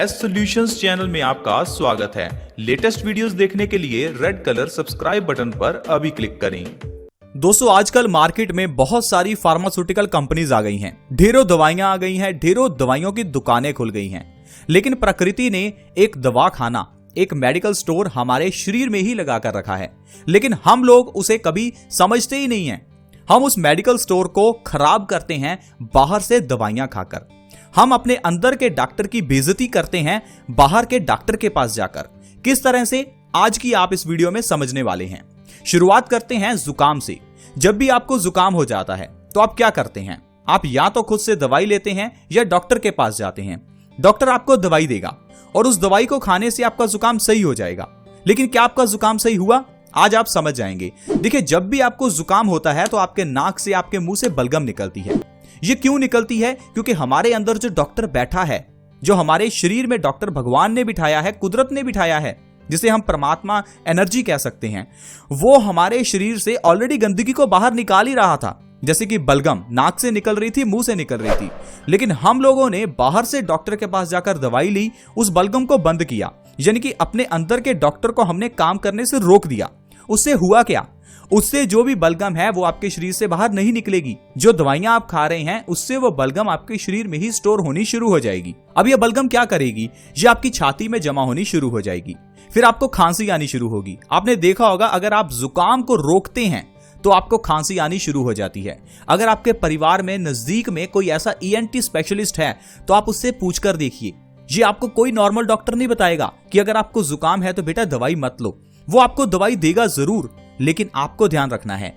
Best solutions channel में आपका स्वागत है। लेटेस्ट वीडियोस देखने के लिए रेड कलर सब्सक्राइब बटन पर अभी क्लिक करें। दोस्तों, आजकल मार्केट में बहुत सारी फार्मास्यूटिकल कंपनीज आ गई हैं, ढेरों दवाइयां आ गई हैं, ढेरों दवाइयों की दुकानें खुल गई हैं। लेकिन प्रकृति ने एक दवाखाना, एक मेडिकल स्टोर हमारे शरीर में ही लगा कर रखा है, लेकिन हम लोग उसे कभी समझते ही नहीं हैं। हम उस मेडिकल स्टोर को खराब करते हैं बाहर से दवाइयां खाकर। हम अपने अंदर के डॉक्टर की बेइज्जती करते हैं बाहर के डॉक्टर के पास जाकर। किस तरह से, आज की आप इस वीडियो में समझने वाले हैं। शुरुआत करते हैं जुकाम से। जब भी आपको जुकाम हो जाता है तो आप क्या करते हैं? आप या तो खुद से दवाई लेते हैं या डॉक्टर के पास जाते हैं। डॉक्टर आपको दवाई देगा और उस दवाई को खाने से आपका जुकाम सही हो जाएगा। लेकिन क्या आपका जुकाम सही हुआ? आज आप समझ जाएंगे। देखिए, जब भी आपको जुकाम होता है तो आपके नाक से, आपके मुंह से बलगम निकलती है। ये क्यों निकलती है? क्योंकि हमारे अंदर जो डॉक्टर बैठा है, जो हमारे शरीर में डॉक्टर भगवान ने बिठाया है, कुदरत ने बिठाया है, जिसे हम परमात्मा एनर्जी कह सकते हैं, वो हमारे शरीर से ऑलरेडी गंदगी को बाहर निकाल ही रहा था। जैसे कि बलगम नाक से निकल रही थी, मुंह से निकल रही थी, लेकिन हम लोगों ने बाहर से डॉक्टर के पास जाकर दवाई ली, उस बलगम को बंद किया, यानी कि अपने अंदर के डॉक्टर को हमने काम करने से रोक दिया। उससे हुआ क्या? उससे जो भी बलगम है वो आपके शरीर से बाहर नहीं निकलेगी। जो दवाइयां आप खा रहे हैं उससे वो बलगम आपके शरीर में ही स्टोर होनी शुरू हो जाएगी। अब ये बलगम क्या करेगी? ये आपकी छाती में जमा होनी शुरू हो जाएगी। फिर आपको खांसी आनी शुरू होगी। आपने देखा होगा, अगर आप जुकाम को रोकते हैं तो आपको खांसी आनी शुरू हो जाती है। अगर आपके परिवार में नजदीक में कोई ऐसा ENT स्पेशलिस्ट है तो आप उससे पूछ कर देखिए। ये आपको कोई नॉर्मल डॉक्टर नहीं बताएगा कि अगर आपको जुकाम है तो बेटा दवाई मत लो। वो आपको दवाई देगा जरूर, लेकिन आपको ध्यान रखना है,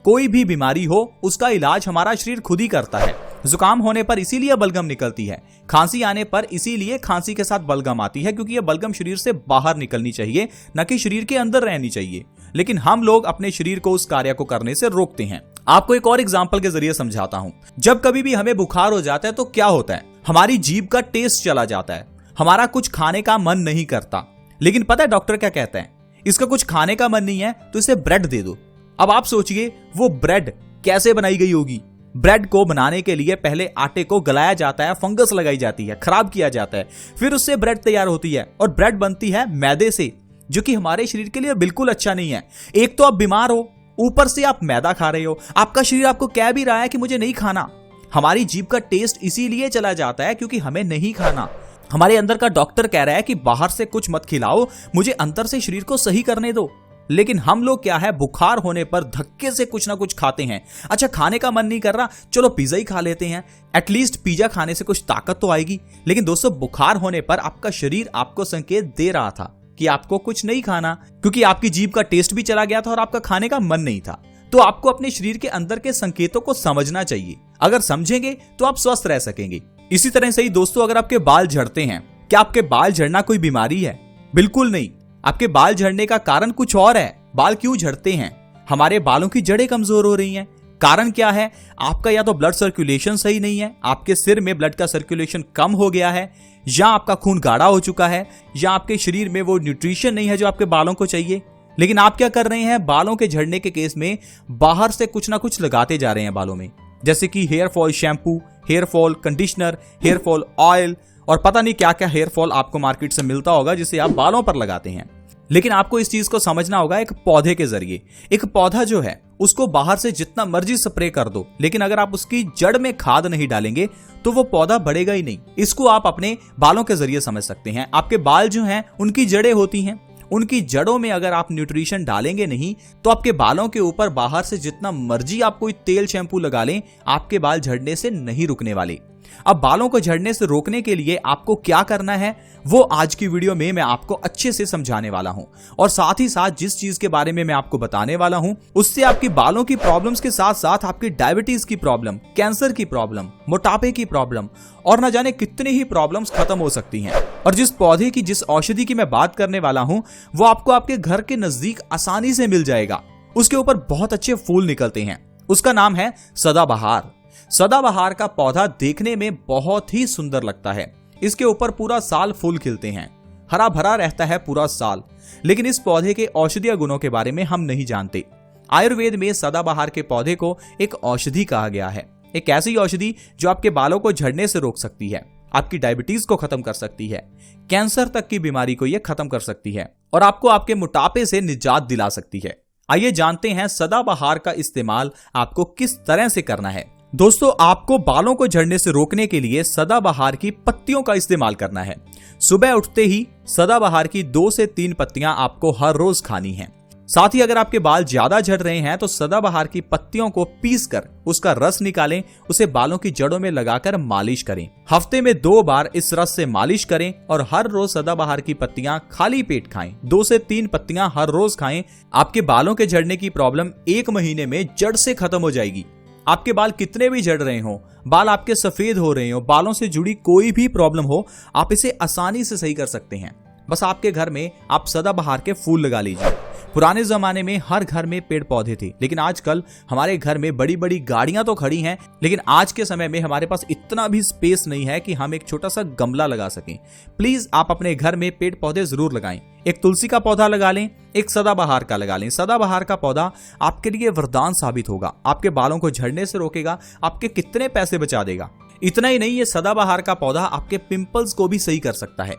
कोई भी बीमारी हो उसका इलाज हमारा शरीर खुद ही करता है। जुकाम होने पर इसीलिए बलगम निकलती है, खांसी आने पर इसीलिए खांसी के साथ बलगम आती है, क्योंकि यह बलगम शरीर से बाहर निकलनी चाहिए, न कि शरीर के अंदर रहनी चाहिए। लेकिन हम लोग अपने शरीर को उस कार्य को करने से रोकते हैं। आपको एक और एग्जाम्पल के जरिए समझाता हूं। जब कभी भी हमें बुखार हो जाता है तो क्या होता है? हमारी जीभ का टेस्ट चला जाता है, हमारा कुछ खाने का मन नहीं करता। लेकिन पता है डॉक्टर क्या कहते हैं? इसका कुछ खाने का मन नहीं है तो इसे ब्रेड दे दो। अब आप सोचिए, वो ब्रेड कैसे बनाई गई होगी? ब्रेड को बनाने के लिए पहले आटे को गलाया जाता है, फंगस लगाई जाती है, खराब किया जाता है, फिर उससे ब्रेड तैयार होती है। और ब्रेड बनती है मैदे से, जो कि हमारे शरीर के लिए बिल्कुल अच्छा नहीं है। एक तो आप बीमार हो, ऊपर से आप मैदा खा रहे हो। आपका शरीर आपको कह भी रहा है कि मुझे नहीं खाना। हमारी जीभ का टेस्ट इसीलिए चला जाता है क्योंकि हमें नहीं खाना। हमारे अंदर का डॉक्टर कह रहा है कि बाहर से कुछ मत खिलाओ, मुझे अंदर से शरीर को सही करने दो। लेकिन हम लोग क्या है, बुखार होने पर धक्के से कुछ ना कुछ खाते हैं। अच्छा, खाने का मन नहीं कर रहा, चलो पिज्जा ही खा लेते हैं, एटलीस्ट पिज्जा खाने से कुछ ताकत तो आएगी। लेकिन दोस्तों, बुखार होने पर आपका शरीर आपको संकेत दे रहा था कि आपको कुछ नहीं खाना, क्योंकि आपकी जीभ का टेस्ट भी चला गया था और आपका खाने का मन नहीं था। तो आपको अपने शरीर के अंदर के संकेतों को समझना चाहिए। अगर समझेंगे तो आप स्वस्थ रह सकेंगे। इसी तरह से ही दोस्तों, अगर आपके बाल झड़ते हैं, क्या आपके बाल झड़ना कोई बीमारी है? बिल्कुल नहीं। आपके बाल झड़ने का कारण कुछ और है। बाल क्यों झड़ते हैं? हमारे बालों की जड़ें कमजोर हो रही हैं। कारण क्या है? आपका या तो ब्लड सर्कुलेशन सही नहीं है, आपके सिर में ब्लड का सर्कुलेशन कम हो गया है, या आपका खून गाढ़ा हो चुका है, या आपके शरीर में वो न्यूट्रिशन नहीं है जो आपके बालों को चाहिए। लेकिन आप क्या कर रहे हैं? बालों के झड़ने के केस में बाहर से कुछ ना कुछ लगाते जा रहे हैं बालों में, जैसे कि hair fall shampoo, hair fall conditioner, hair fall oil, और पता नहीं क्या क्या हेयर फॉल आपको मार्केट से मिलता होगा जिसे आप बालों पर लगाते हैं। लेकिन आपको इस चीज को समझना होगा एक पौधे के जरिए। एक पौधा जो है उसको बाहर से जितना मर्जी स्प्रे कर दो, लेकिन अगर आप उसकी जड़ में खाद नहीं डालेंगे तो वो पौधा बढ़ेगा ही नहीं। इसको आप अपने बालों के जरिए समझ सकते हैं। आपके बाल जो हैं उनकी जड़ें होती हैं, उनकी जड़ों में अगर आप न्यूट्रिशन डालेंगे नहीं तो आपके बालों के ऊपर बाहर से जितना मर्जी आप कोई तेल शैम्पू लगा लें, आपके बाल झड़ने से नहीं रुकने वाले। अब बालों को झड़ने से रोकने के लिए आपको क्या करना है वो आज की वीडियो में मैं आपको अच्छे से समझाने वाला हूं। और साथ ही साथ जिस चीज के बारे में मैं आपको बताने वाला हूं उससे आपकी बालों की प्रॉब्लम्स के साथ साथ आपकी डायबिटीज की प्रॉब्लम, कैंसर की प्रॉब्लम, मोटापे की प्रॉब्लम और न जाने कितनी ही प्रॉब्लम्स खत्म हो सकती हैं। और जिस पौधे की, जिस औषधि की मैं बात करने वाला हूं वो आपको आपके घर के नजदीक आसानी से मिल जाएगा। उसके ऊपर बहुत अच्छे फूल निकलते हैं। उसका नाम है सदाबहार। सदाबहार का पौधा देखने में बहुत ही सुंदर लगता है। इसके ऊपर पूरा साल फूल खिलते हैं, हरा भरा रहता है पूरा साल। लेकिन इस पौधे के औषधीय गुणों के बारे में हम नहीं जानते। आयुर्वेद में सदाबहार के पौधे को एक औषधि कहा गया है। एक ऐसी औषधि जो आपके बालों को झड़ने से रोक सकती है। आपकी डायबिटीज को खत्म कर सकती है, कैंसर तक की बीमारी को यह खत्म कर सकती है और आपको आपके मोटापे से निजात दिला सकती है। आइए जानते हैं सदाबहार का इस्तेमाल आपको किस तरह से करना है। दोस्तों, आपको बालों को झड़ने से रोकने के लिए सदाबहार की पत्तियों का इस्तेमाल करना है। सुबह उठते ही सदाबहार की 2 से 3 पत्तियां आपको हर रोज खानी हैं। साथ ही अगर आपके बाल ज्यादा झड़ रहे हैं तो सदाबहार की पत्तियों को पीसकर उसका रस निकालें, उसे बालों की जड़ों में लगाकर मालिश करें। हफ्ते में 2 बार इस रस से मालिश करें और हर रोज सदाबहार की पत्तियां खाली पेट खाएं। 2 से 3 पत्तियां हर रोज खाएं। आपके बालों के झड़ने की प्रॉब्लम 1 महीने में जड़ से खत्म हो जाएगी। आपके बाल कितने भी झड़ रहे हो, बाल आपके सफेद हो रहे हो, बालों से जुड़ी कोई भी प्रॉब्लम हो, आप इसे आसानी से सही कर सकते हैं। बस आपके घर में आप सदाबहार के फूल लगा लीजिए। पुराने जमाने में हर घर में पेड़ पौधे थे, लेकिन आजकल हमारे घर में बड़ी बड़ी गाड़ियां तो खड़ी हैं, लेकिन आज के समय में हमारे पास इतना भी स्पेस नहीं है कि हम एक छोटा सा गमला लगा सकें। प्लीज आप अपने घर में पेड़ पौधे जरूर लगाएं। एक तुलसी का पौधा लगा लें, एक सदाबहार का लगा लें। सदाबहार का पौधा आपके लिए वरदान साबित होगा, आपके बालों को झड़ने से रोकेगा, आपके कितने पैसे बचा देगा। इतना ही नहीं, ये सदाबहार का पौधा आपके पिंपल्स को भी सही कर सकता है।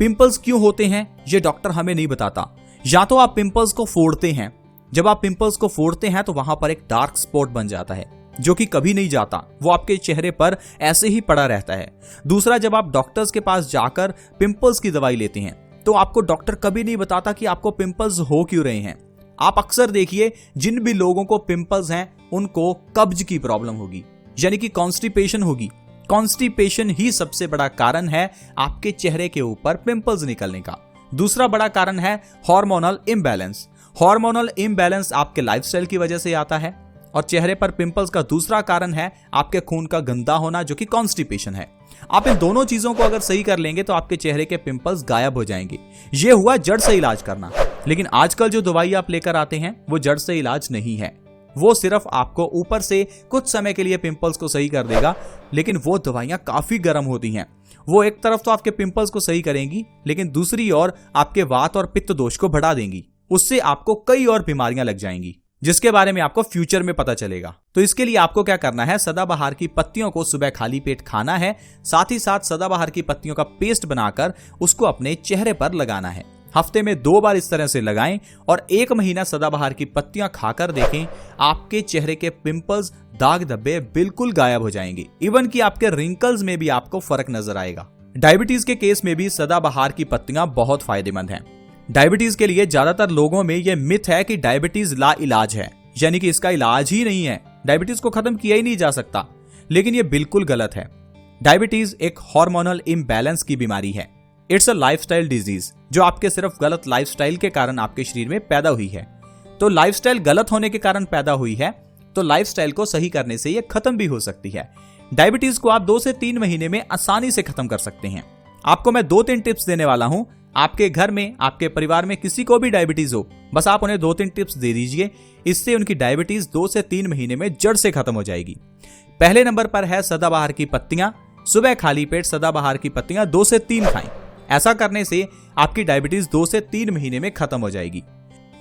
पिंपल्स क्यों होते हैं ये डॉक्टर हमें नहीं बताता। या तो आप पिंपल्स को फोड़ते हैं, जब आप पिंपल्स को फोड़ते हैं तो वहां पर एक डार्क स्पॉट बन जाता है जो कि कभी नहीं जाता, वो आपके चेहरे पर ऐसे ही पड़ा रहता है। दूसरा, जब आप डॉक्टर्स के पास जाकर पिंपल्स की दवाई लेते हैं तो आपको डॉक्टर कभी नहीं बताता कि आपको पिंपल्स हो क्यों रहे हैं। आप अक्सर देखिए, जिन भी लोगों को पिंपल्स हैं उनको कब्ज की प्रॉब्लम होगी, यानी कि कॉन्स्टिपेशन होगी। कॉन्स्टिपेशन ही सबसे बड़ा कारण है आपके चेहरे के ऊपर पिंपल्स निकलने का। दूसरा बड़ा कारण है हार्मोनल इम्बैलेंस। हार्मोनल इम्बैलेंस आपके लाइफस्टाइल की वजह से आता है और चेहरे पर पिंपल्स का दूसरा कारण है आपके खून का गंदा होना, जो कि कॉन्स्टिपेशन है। आप इन दोनों चीजों को अगर सही कर लेंगे तो आपके चेहरे के पिंपल्स गायब हो जाएंगे। ये हुआ जड़ से इलाज करना। लेकिन आजकल जो दवाई आप लेकर आते हैं वो जड़ से इलाज नहीं है, वो सिर्फ आपको ऊपर से कुछ समय के लिए पिंपल्स को सही कर देगा, लेकिन वो दवाइयां काफी गर्म होती हैं। वो एक तरफ तो आपके पिंपल्स को सही करेंगी, लेकिन दूसरी ओर आपके वात और पित्त दोष को बढ़ा देंगी। उससे आपको कई और बीमारियां लग जाएंगी, जिसके बारे में आपको फ्यूचर में पता चलेगा। तो इसके लिए आपको क्या करना है, सदाबहार की पत्तियों को सुबह खाली पेट खाना है। साथ ही साथ सदाबहार की पत्तियों का पेस्ट बनाकर उसको अपने चेहरे पर लगाना है। हफ्ते में 2 बार इस तरह से लगाएं और 1 महीना सदाबहार की पत्तियां खाकर देखें। आपके चेहरे के पिंपल्स, दाग धब्बे बिल्कुल गायब हो जाएंगे। इवन कि आपके रिंकल्स में भी आपको फर्क नजर आएगा। डायबिटीज के केस में भी सदाबहार की पत्तियां बहुत फायदेमंद हैं। डायबिटीज के लिए ज्यादातर लोगों में यह मिथ है कि डायबिटीज ला इलाज है, यानी कि इसका इलाज ही नहीं है, डायबिटीज को खत्म किया ही नहीं जा सकता। लेकिन यह बिल्कुल गलत है। डायबिटीज एक हार्मोनल इम्बैलेंस की बीमारी है। इट्स अ लाइफस्टाइल डिजीज जो आपके सिर्फ गलत लाइफस्टाइल के कारण आपके शरीर में पैदा हुई है। तो लाइफस्टाइल गलत होने के कारण पैदा हुई है, तो लाइफस्टाइल को सही करने से यह खत्म भी हो सकती है। डायबिटीज को आप 2 से 3 महीने में आसानी से खत्म कर सकते हैं। आपको मैं 2-3 टिप्स देने वाला हूं। आपके घर में, आपके परिवार में किसी को भी डायबिटीज हो, बस आप उन्हें 2-3 टिप्स दे दीजिए। इससे उनकी डायबिटीज 2 से 3 महीने में जड़ से खत्म हो जाएगी। पहले नंबर पर है सदाबहार की पत्तियां। सुबह खाली पेट सदाबहार की पत्तियां 2 से 3 खाएं। ऐसा करने से आपकी डायबिटीज 2 से 3 महीने में खत्म हो जाएगी।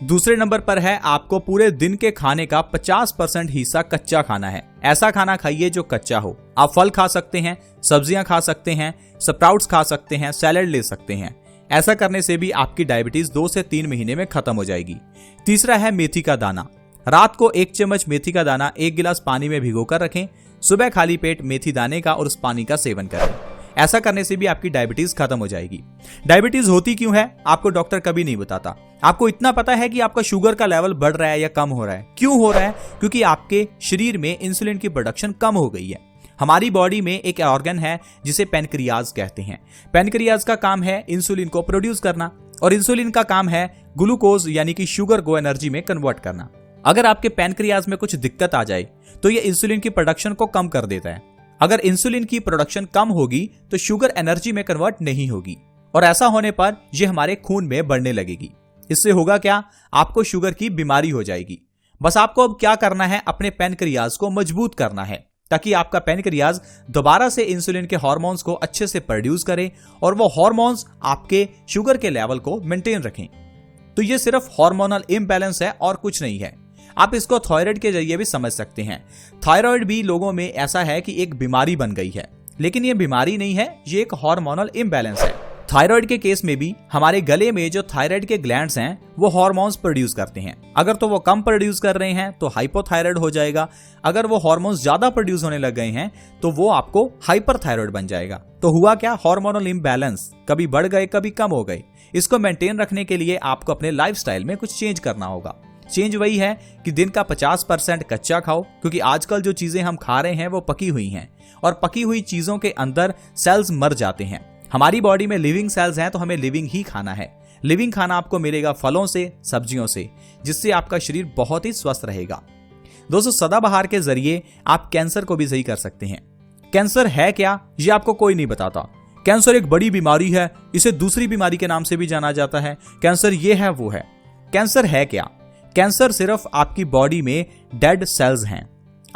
दूसरे नंबर पर है आपको पूरे दिन के खाने का 50% हिस्सा कच्चा खाना है। ऐसा खाना खाइए जो कच्चा हो। आप फल खा सकते हैं, सब्जियां खा सकते हैं, स्प्राउट्स खा सकते हैं, सैलेड ले सकते हैं। ऐसा करने से भी आपकी डायबिटीज 2 से 3 महीने में खत्म हो जाएगी। तीसरा है मेथी का दाना। रात को 1 चम्मच मेथी का दाना 1 गिलास पानी में भिगोकर रखें। सुबह खाली पेट मेथी दाने का और उस पानी का सेवन करें। ऐसा करने से भी आपकी डायबिटीज खत्म हो जाएगी। डायबिटीज होती क्यों है आपको डॉक्टर कभी नहीं बताता। आपको इतना पता है कि आपका शुगर का लेवल बढ़ रहा है या कम हो रहा है। क्यों हो रहा है? क्योंकि आपके शरीर में इंसुलिन की प्रोडक्शन कम हो गई है। हमारी बॉडी में एक ऑर्गन है जिसे पैनक्रियाज कहते हैं। पैनक्रियाज का काम है इंसुलिन को प्रोड्यूस करना और इंसुलिन का काम है ग्लूकोज यानी कि शुगर को एनर्जी में कन्वर्ट करना। अगर आपके पैनक्रियाज में कुछ दिक्कत आ जाए तो ये इंसुलिन की प्रोडक्शन को कम कर देता है। अगर इंसुलिन की प्रोडक्शन कम होगी तो शुगर एनर्जी में कन्वर्ट नहीं होगी और ऐसा होने पर यह हमारे खून में बढ़ने लगेगी। इससे होगा क्या? आपको शुगर की बीमारी हो जाएगी। बस आपको अब क्या करना है, अपने पैनक्रियाज को मजबूत करना है ताकि आपका पैनक्रियाज दोबारा से इंसुलिन के हार्मोन्स को अच्छे से प्रोड्यूस करे और वो हार्मोन्स आपके शुगर के लेवल को मेंटेन रखें। तो ये सिर्फ हार्मोनल इम्बैलेंस है और कुछ नहीं है। आप इसको थायराइड के जरिए भी समझ सकते हैं। थायराइड भी लोगों में ऐसा है कि एक बीमारी बन गई है, लेकिन ये बीमारी नहीं है, ये एक हार्मोनल इम्बैलेंस है। थायराइड के केस में भी हमारे गले में जो थायराइड के ग्लैंड्स हैं वो हार्मोन्स प्रोड्यूस करते हैं। अगर तो वो कम प्रोड्यूस कर रहे हैं तो हाइपोथायराइड हो जाएगा, अगर वो हार्मोन्स ज्यादा प्रोड्यूस होने लग गए हैं तो वो आपको हाइपरथायराइड बन जाएगा। तो हुआ क्या, हार्मोनल इम्बैलेंस, कभी बढ़ गए कभी कम हो गए। इसको मेंटेन रखने के लिए आपको अपने लाइफस्टाइल में कुछ चेंज करना होगा। चेंज वही है कि दिन का 50% कच्चा खाओ, क्योंकि आजकल जो चीजें हम खा रहे हैं वो पकी हुई हैं और पकी हुई चीजों के अंदर सेल्स मर जाते हैं। हमारी बॉडी में लिविंग सेल्स हैं तो हमें लिविंग ही खाना है। लिविंग खाना आपको मिलेगा फलों से, सब्जियों से, जिससे आपका शरीर बहुत ही स्वस्थ रहेगा। दोस्तों, सदाबहार के जरिए आप कैंसर को भी सही कर सकते हैं। कैंसर है क्या, ये आपको कोई नहीं बताता। कैंसर एक बड़ी बीमारी है, इसे दूसरी बीमारी के नाम से भी जाना जाता है। कैंसर ये है वो है। कैंसर है क्या? कैंसर सिर्फ आपकी बॉडी में डेड सेल्स हैं।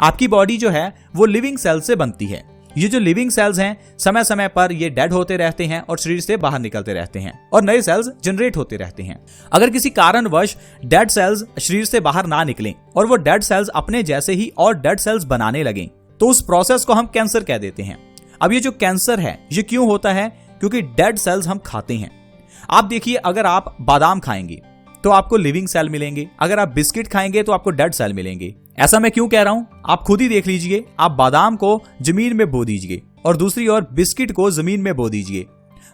आपकी बॉडी जो है वो लिविंग सेल से बनती है। ये जो लिविंग सेल्स हैं समय समय पर ये डेड होते रहते हैं और शरीर से बाहर निकलते रहते हैं और नए सेल्स जनरेट होते रहते हैं। अगर किसी कारणवश डेड सेल्स शरीर से बाहर ना निकलें और वो डेड सेल्स अपने जैसे ही और डेड सेल्स बनाने लगें तो उस प्रोसेस को हम कैंसर कह देते हैं। अब ये जो कैंसर है ये क्यों होता है? क्योंकि डेड सेल्स हम खाते हैं। आप देखिए, अगर आप बादाम खाएंगे तो आपको लिविंग सेल मिलेंगे, अगर आप बिस्किट खाएंगे तो आपको डेड सेल मिलेंगे। ऐसा मैं क्यों कह रहा हूं, आप खुद ही देख लीजिए। आप बादाम को जमीन में बो दीजिए और दूसरी ओर बिस्किट को जमीन में बो दीजिए।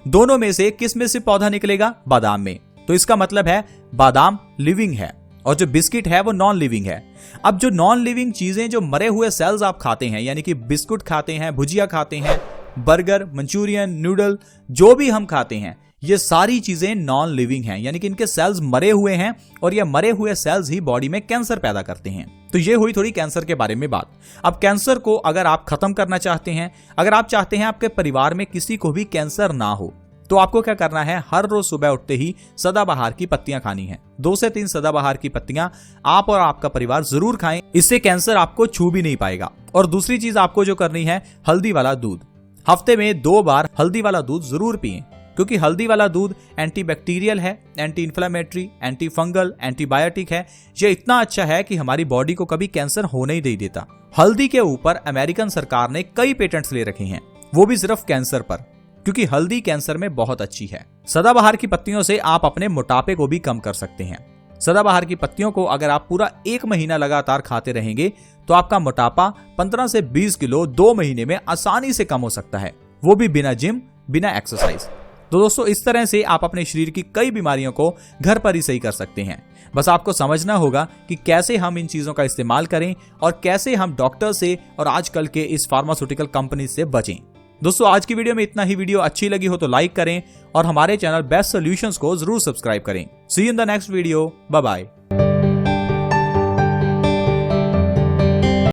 दोनों में से किस में से पौधा निकलेगा? बादाम में। तो इसका मतलब है बादाम लिविंग है और जो बिस्किट है वो नॉन लिविंग है। अब जो नॉन लिविंग चीजें, जो मरे हुए सेल्स आप खाते हैं, यानी कि बिस्कुट खाते हैं, भुजिया खाते हैं, बर्गर, मंचूरियन, नूडल, जो भी हम खाते हैं, ये सारी चीजें नॉन लिविंग हैं, यानी कि इनके सेल्स मरे हुए हैं और ये मरे हुए सेल्स ही बॉडी में कैंसर पैदा करते हैं। तो ये हुई थोड़ी कैंसर के बारे में बात। अब कैंसर को अगर आप खत्म करना चाहते हैं, अगर आप चाहते हैं आपके परिवार में किसी को भी कैंसर ना हो, तो आपको क्या करना है, हर रोज सुबह उठते ही सदाबहार की पत्तियां खानी है। 2 से 3 सदाबहार की पत्तियां आप और आपका परिवार जरूर खाएं, इससे कैंसर आपको छू भी नहीं पाएगा। और दूसरी चीज आपको जो करनी है, हल्दी वाला दूध। हफ्ते में 2 बार हल्दी वाला दूध जरूर पिएं, क्योंकि हल्दी वाला दूध एंटीबैक्टीरियल है, anti inflammatory, anti fungal, antibiotic है। ये इतना अच्छा है कि हमारी बॉडी को कभी कैंसर होने ही नहीं देता। हल्दी के ऊपर अमेरिकन सरकार ने कई पेटेंट्स ले रखे हैं, वो भी सिर्फ कैंसर पर, क्योंकि हल्दी कैंसर में बहुत अच्छी है। सदाबहार की पत्तियों से आप अपने मोटापे को भी कम कर सकते हैं। सदाबहार की पत्तियों को अगर आप पूरा 1 महीना लगातार खाते रहेंगे तो आपका मोटापा 15 से 20 किलो 2 महीने में आसानी से कम हो सकता है, वो भी बिना जिम, बिना एक्सरसाइज। तो दोस्तों, इस तरह से आप अपने शरीर की कई बीमारियों को घर पर ही सही कर सकते हैं। बस आपको समझना होगा कि कैसे हम इन चीजों का इस्तेमाल करें और कैसे हम डॉक्टर से और आजकल के इस फार्मास्यूटिकल कंपनी से बचें। दोस्तों, आज की वीडियो में इतना ही। वीडियो अच्छी लगी हो तो लाइक करें और हमारे चैनल बेस्ट सॉल्यूशंस को जरूर सब्सक्राइब करें। See you in the next video. Bye bye.